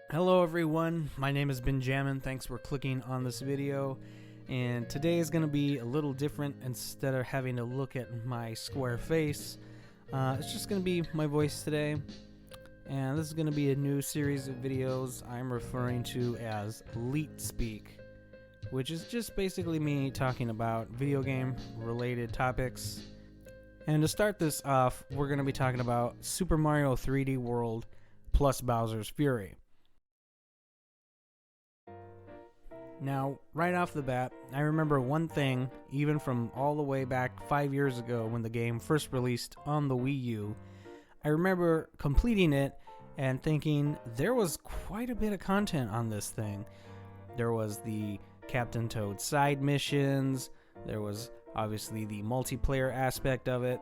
Hello everyone, my name is Benjamin. Thanks for clicking on this video. And today is going to be a little different. Instead of having to look at my square face, it's just going to be my voice today. And this is going to be a new series of videos I'm referring to as Leet Speak, which is just basically me talking about video game related topics. And to start this off, we're going to be talking about Super Mario 3D World plus Bowser's Fury. Now, right off the bat, I remember one thing, even from all the way back 5 years ago when the game first released on the Wii U. I remember completing it and thinking there was quite a bit of content on this thing. There was the Captain Toad side missions, there was obviously the multiplayer aspect of it,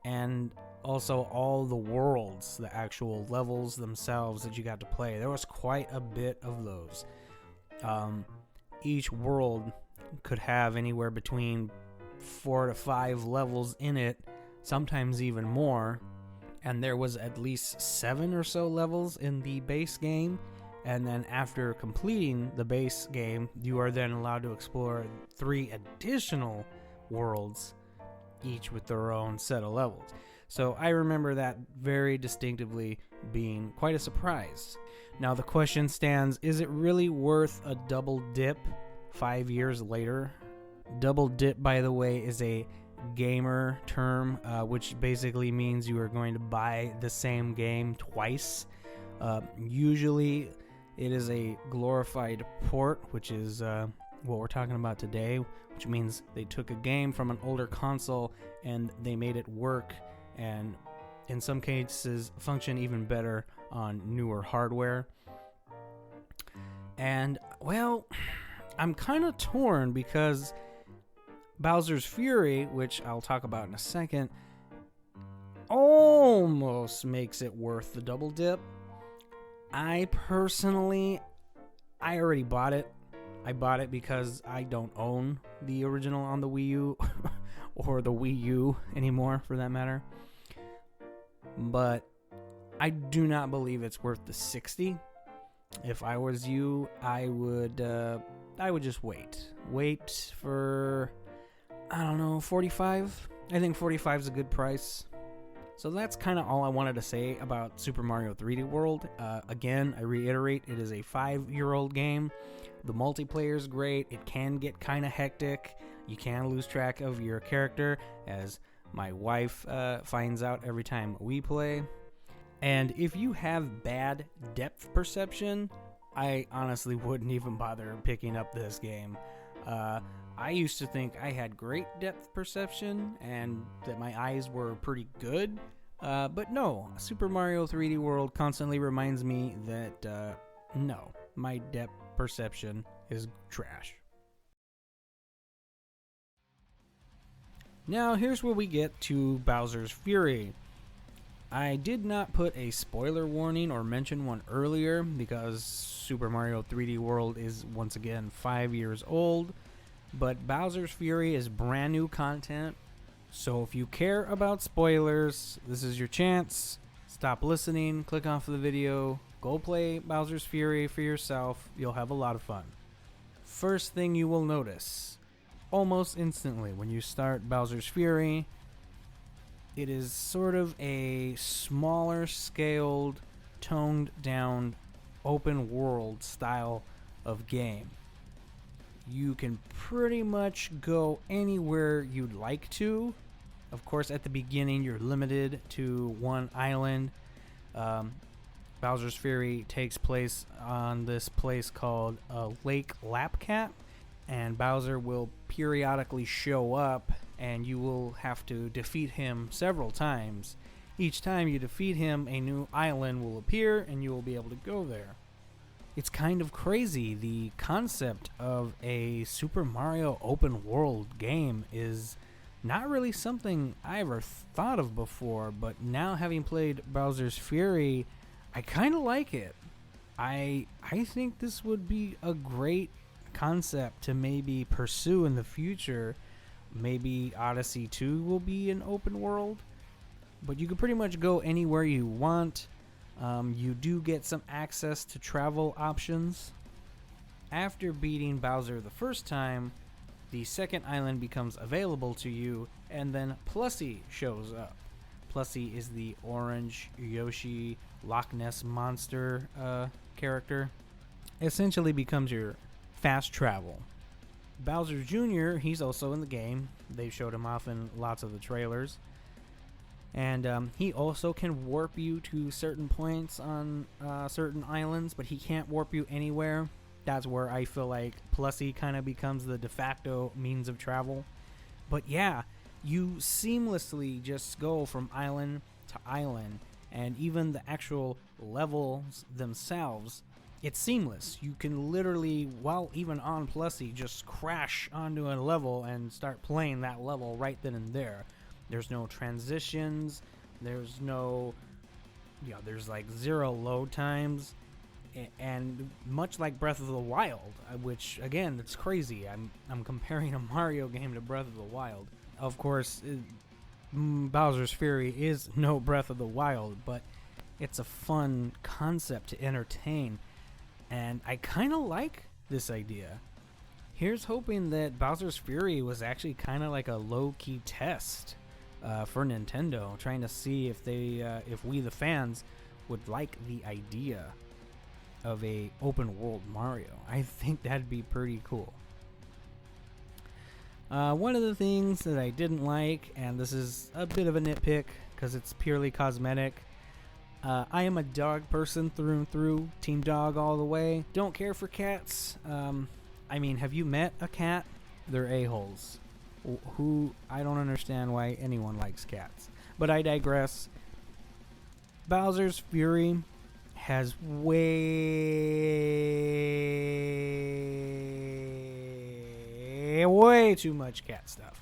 and also all the worlds, the actual levels themselves that you got to play. There was quite a bit of those. Each world could have anywhere between 4 to 5 levels in it, sometimes even more, and there was at least 7 or so levels in the base game. And then after completing the base game, you are then allowed to explore 3 additional worlds, each with their own set of levels. So I remember that very distinctively being quite a surprise. Now the question stands, is it really worth a double dip 5 years later? Double dip, by the way, is a gamer term, which basically means you are going to buy the same game twice. Usually it is a glorified port, which is what we're talking about today, which means they took a game from an older console and they made it work, and in some cases function even better on newer hardware. And well, I'm kind of torn because Bowser's Fury, which I'll talk about in a second, almost makes it worth the double dip. I personally, I already bought it. I bought it because I don't own the original on the Wii U or the Wii U anymore for that matter. But I do not believe it's worth the $60. If I was you, I would just wait for, I don't know, $45. I think $45 is a good price. So that's kind of all I wanted to say about Super Mario 3D World. Again, I reiterate, it is a 5-year-old game. The multiplayer is great. It can get kind of hectic. You can lose track of your character, as my wife finds out every time we play. And if you have bad depth perception, I honestly wouldn't even bother picking up this game. I used to think I had great depth perception and that my eyes were pretty good. But no, Super Mario 3D World constantly reminds me that no, my depth perception is trash. Now here's where we get to Bowser's Fury. I did not put a spoiler warning or mention one earlier because Super Mario 3D World is once again 5 years old, but Bowser's Fury is brand new content, so if you care about spoilers, this is your chance. Stop listening, click off the video, go play Bowser's Fury for yourself. You'll have a lot of fun. First thing you will notice, almost instantly when you start Bowser's Fury, it is sort of a smaller scaled, toned down, open world style of game. You can pretty much go anywhere you'd like to. Of course, at the beginning, you're limited to one island. Bowser's Fury takes place on this place called Lake Lapcat, and Bowser will periodically show up, and you will have to defeat him several times. Each time you defeat him, a new island will appear, and you will be able to go there. It's kind of crazy. The concept of a Super Mario open world game is not really something I ever thought of before, but now having played Bowser's Fury, I kind of like it. I think this would be a great concept to maybe pursue in the future. Maybe Odyssey 2 will be an open world, but you can pretty much go anywhere you want. You do get some access to travel options. After beating Bowser the first time, the second island becomes available to you, and then Plussy shows up. Plussy is the orange Yoshi Loch Ness monster character. Essentially becomes your fast travel. Bowser Jr., he's also in the game. They showed him off in lots of the trailers. And he also can warp you to certain points on certain islands, but he can't warp you anywhere. That's where I feel like Plussy kind of becomes the de facto means of travel. But yeah, you seamlessly just go from island to island, and even the actual levels themselves, it's seamless. You can literally, while even on Plussy, just crash onto a level and start playing that level right then and there. There's no transitions. There's no, there's like zero load times. And much like Breath of the Wild, which again, it's crazy. I'm comparing a Mario game to Breath of the Wild. Of course, Bowser's Fury is no Breath of the Wild, but it's a fun concept to entertain. And I kind of like this idea. Here's hoping that Bowser's Fury was actually kind of like a low-key test for Nintendo, trying to see if if we the fans would like the idea of a open world Mario. I think that'd be pretty cool. One of the things that I didn't like, and this is a bit of a nitpick because it's purely cosmetic, I am a dog person through and through, team dog all the way. Don't care for cats. I mean, have you met a cat? They're a-holes. Who, I don't understand why anyone likes cats. But I digress. Bowser's Fury has way too much cat stuff.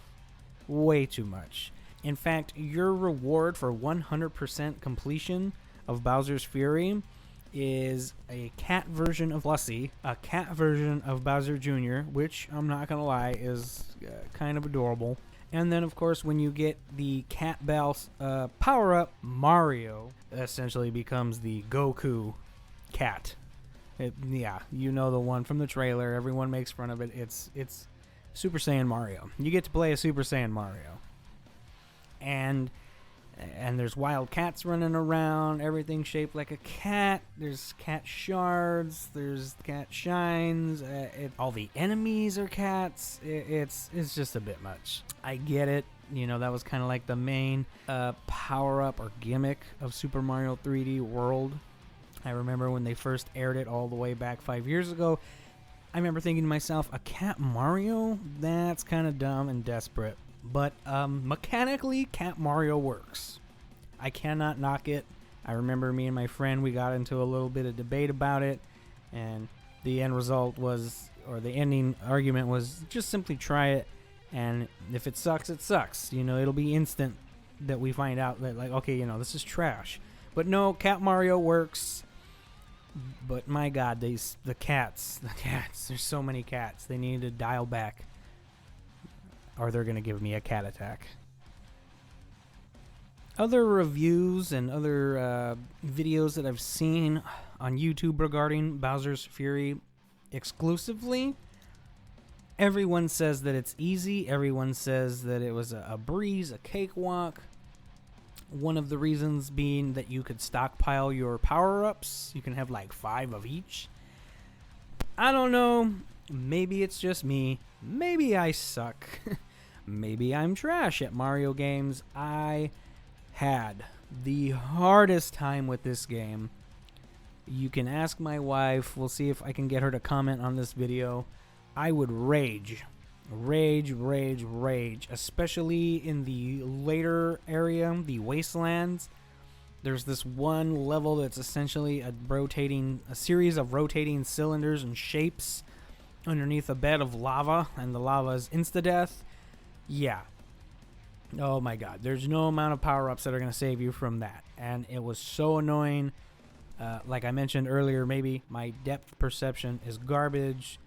Way too much. In fact, your reward for 100% completion of Bowser's Fury is a cat version of Plussy, a cat version of Bowser Jr., which, I'm not gonna lie, is kind of adorable. And then, of course, when you get the Cat Bell power-up, Mario essentially becomes the Goku cat. Yeah, you know the one from the trailer. Everyone makes fun of it. It's Super Saiyan Mario. You get to play a Super Saiyan Mario. And there's wild cats running around, everything shaped like a cat. There's cat shards, there's cat shines, all the enemies are cats. It's just a bit much. I get it. That was kind of like the main power-up or gimmick of Super Mario 3D World. I remember when they first aired it all the way back 5 years ago. I remember thinking to myself, a Cat Mario? That's kind of dumb and desperate. But mechanically, Cat Mario works. I cannot knock it. I remember me and my friend, we got into a little bit of debate about it, and the end result was, or the ending argument was, just simply try it, and if it sucks, it sucks. It'll be instant that we find out that, like, okay, this is trash. But no, Cat Mario works. But my God, the cats, there's so many cats. They need to dial back, or they're going to give me a cat attack. Other reviews and other videos that I've seen on YouTube regarding Bowser's Fury exclusively, everyone says that it's easy. Everyone says that it was a breeze, a cakewalk. One of the reasons being that you could stockpile your power-ups. You can have like 5 of each. I don't know. Maybe it's just me. Maybe I suck. Maybe I'm trash at Mario games. I had the hardest time with this game. You can ask my wife. We'll see if I can get her to comment on this video. I would rage, especially in the later area, the wastelands. There's this one level that's essentially a series of rotating cylinders and shapes underneath a bed of lava, and the lava is insta-death. Yeah. Oh my God. There's no amount of power-ups that are going to save you from that. And it was so annoying. Like I mentioned earlier, maybe my depth perception is garbage.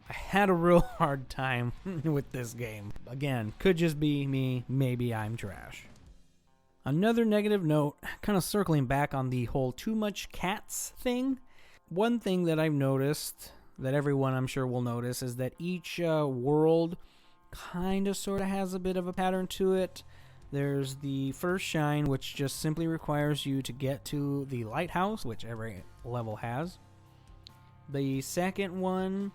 I had a real hard time with this game. Again, could just be me. Maybe I'm trash. Another negative note, kind of circling back on the whole too much cats thing. One thing that I've noticed, that everyone I'm sure will notice, is that each world kind of sort of has a bit of a pattern to it. There's the first shine, which just simply requires you to get to the lighthouse, which every level has. The second one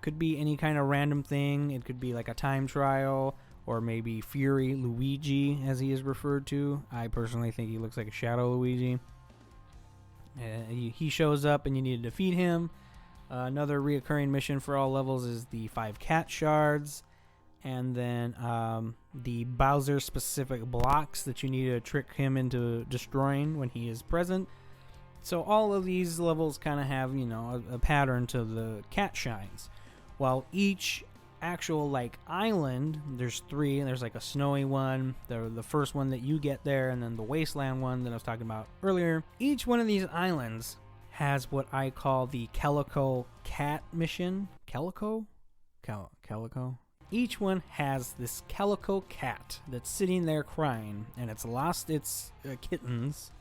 could be any kind of random thing. It could be like a time trial, or maybe Fury Luigi, as he is referred to. I personally think he looks like a Shadow Luigi. He shows up and you need to defeat him. Another reoccurring mission for all levels is the 5 cat shards. And then the Bowser-specific blocks that you need to trick him into destroying when he is present. So all of these levels kind of have, a pattern to the cat shines. While each actual, island, there's 3. There's, a snowy one, the first one that you get there, and then the wasteland one that I was talking about earlier. Each one of these islands has what I call the Calico Cat mission. Calico? Calico? Each one has this calico cat that's sitting there crying, and it's lost its kittens.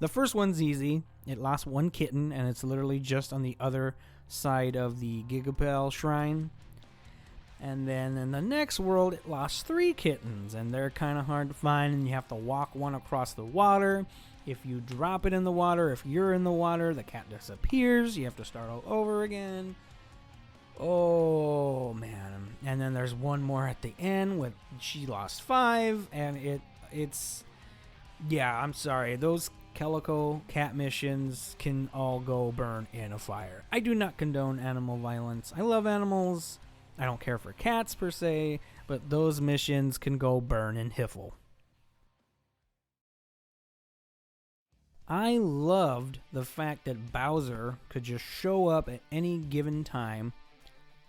The first one's easy. It lost 1 kitten, and it's literally just on the other side of the Gigabell shrine. And then in the next world, it lost 3 kittens, and they're kind of hard to find, and you have to walk one across the water. If you drop it in the water, if you're in the water, the cat disappears. You have to start all over again. Oh, man. And then there's one more at the end with she lost 5, and it's... Yeah, I'm sorry. Those Calico Cat missions can all go burn in a fire. I do not condone animal violence. I love animals. I don't care for cats per se, but those missions can go burn in Hiffle. I loved the fact that Bowser could just show up at any given time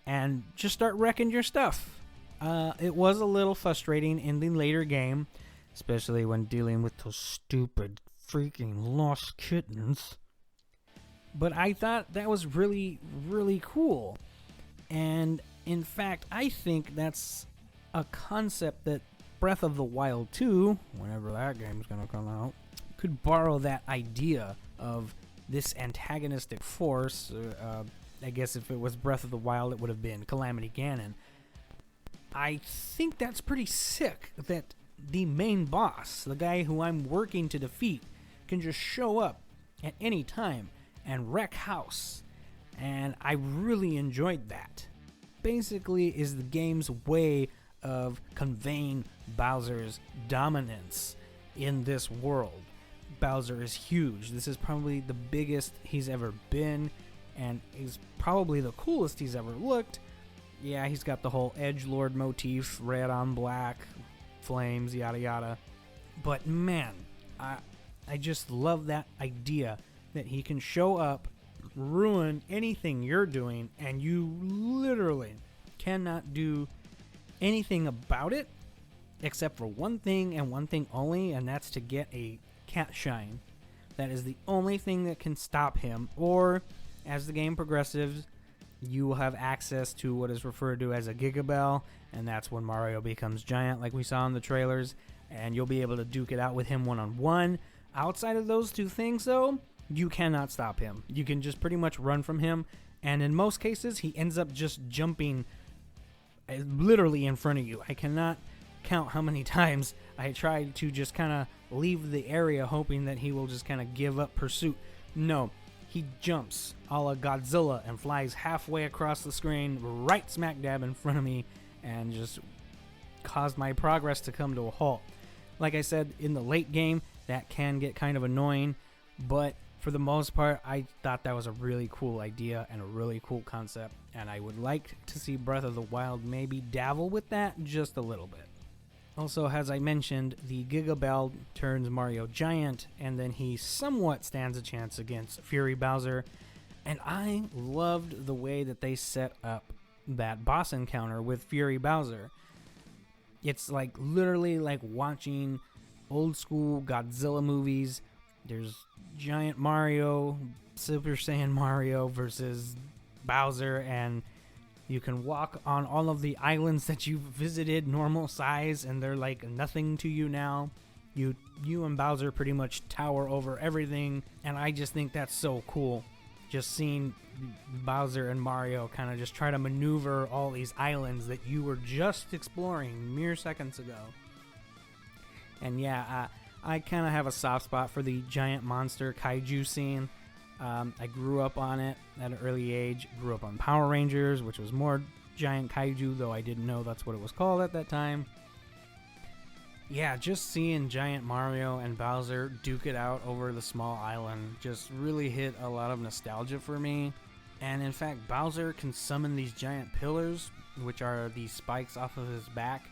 and just start wrecking your stuff. It was a little frustrating in the later game, especially when dealing with those stupid freaking lost kittens. But I thought that was really, really cool. And in fact, I think that's a concept that Breath of the Wild 2, whenever that game's going to come out, could borrow that idea of this antagonistic force. I guess if it was Breath of the Wild, it would have been Calamity Ganon. I think that's pretty sick that the main boss, the guy who I'm working to defeat, can just show up at any time and wreck house. And I really enjoyed that. Basically is the game's way of conveying Bowser's dominance in this world. Bowser is huge. This is probably the biggest he's ever been, and is probably the coolest he's ever looked. Yeah, he's got the whole edgelord motif, red on black, flames, yada yada. But man, I just love that idea that he can show up, ruin anything you're doing, and you literally cannot do anything about it except for one thing and one thing only, and that's to get a cat shine. That is the only thing that can stop him. Or as the game progresses, you will have access to what is referred to as a Gigabell, and that's when Mario becomes giant, like we saw in the trailers, and you'll be able to duke it out with him one-on-one. Outside of those 2 things, though, you cannot stop him. You can just pretty much run from him, and in most cases, he ends up just jumping literally in front of you. I cannot count how many times I tried to just kind of leave the area hoping that he will just kind of give up pursuit. No, he jumps a la Godzilla and flies halfway across the screen, right smack dab in front of me, and just caused my progress to come to a halt. Like I said, in the late game, that can get kind of annoying, but for the most part, I thought that was a really cool idea and a really cool concept, and I would like to see Breath of the Wild maybe dabble with that just a little bit. Also, as I mentioned, the Gigabell turns Mario giant, and then he somewhat stands a chance against Fury Bowser, and I loved the way that they set up that boss encounter with Fury Bowser. It's literally like watching old school Godzilla movies. There's giant Mario, Super Saiyan Mario versus Bowser, and you can walk on all of the islands that you've visited normal size, and they're like nothing to you now. You and Bowser pretty much tower over everything, and I just think that's so cool. Just seeing Bowser and Mario kind of just try to maneuver all these islands that you were just exploring mere seconds ago. And yeah, I kind of have a soft spot for the giant monster kaiju scene. I grew up on it at an early age. Grew up on Power Rangers, which was more giant kaiju, though I didn't know that's what it was called at that time. Yeah, just seeing giant Mario and Bowser duke it out over the small island just really hit a lot of nostalgia for me. And in fact, Bowser can summon these giant pillars, which are these spikes off of his back,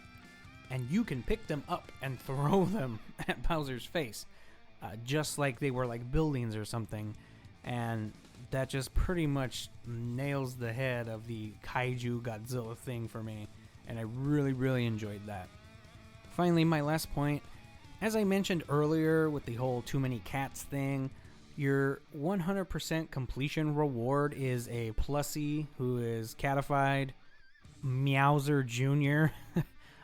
and you can pick them up and throw them at Bowser's face, just like they were like buildings or something. And that just pretty much nails the head of the kaiju Godzilla thing for me, and I really, really enjoyed that. Finally, my last point, as I mentioned earlier with the whole too many cats thing, your 100% completion reward is a plushie who is catified Meowser Jr.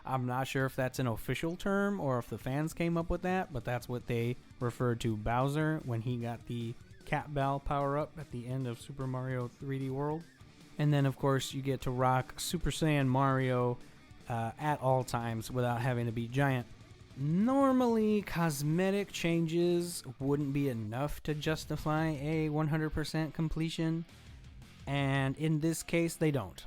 I'm not sure if that's an official term or if the fans came up with that, but that's what they referred to Bowser when he got the Cat Bell power-up at the end of Super Mario 3D World. And then, of course, you get to rock Super Saiyan Mario at all times without having to be giant. Normally, cosmetic changes wouldn't be enough to justify a 100% completion, and in this case, they don't.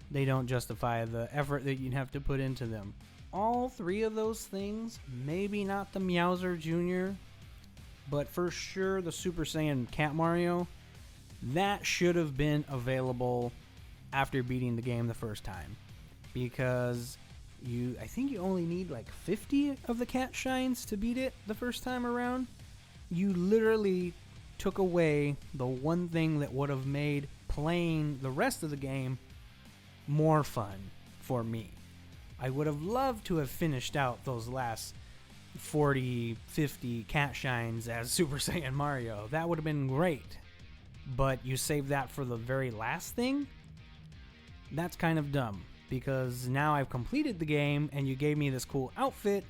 They don't justify the effort that you'd have to put into them. All three of those things, maybe not the Meowser Jr., but for sure the Super Saiyan Cat Mario, that should have been available after beating the game the first time. Because I think you only need like 50 of the cat shines to beat it the first time around. You literally took away the one thing that would have made playing the rest of the game more fun for me. I would have loved to have finished out those last 40, 50 cat shines as Super Saiyan Mario. That would have been great. But you saved that for the very last thing? That's kind of dumb. Because now I've completed the game and you gave me this cool outfit,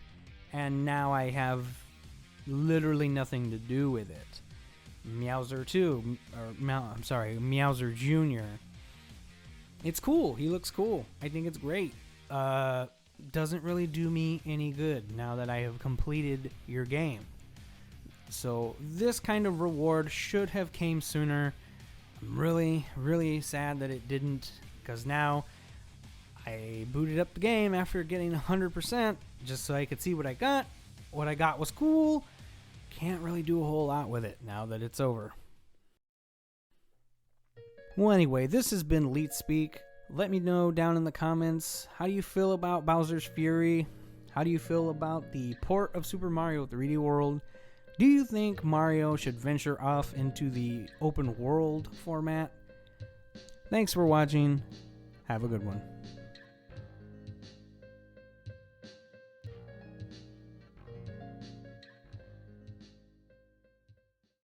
and now I have literally nothing to do with it. Meowser 2, Meowser Jr. It's cool. He looks cool. I think it's great. Doesn't really do me any good now that I have completed your game. So this kind of reward should have came sooner. I'm really, really sad that it didn't, because now I booted up the game after getting 100% just so I could see what I got. What I got was cool. Can't really do a whole lot with it now that it's over. Well, anyway, this has been Leet Speak. Let me know down in the comments, how do you feel about Bowser's Fury? How do you feel about the port of Super Mario 3D World? Do you think Mario should venture off into the open world format? Thanks for watching. Have a good one.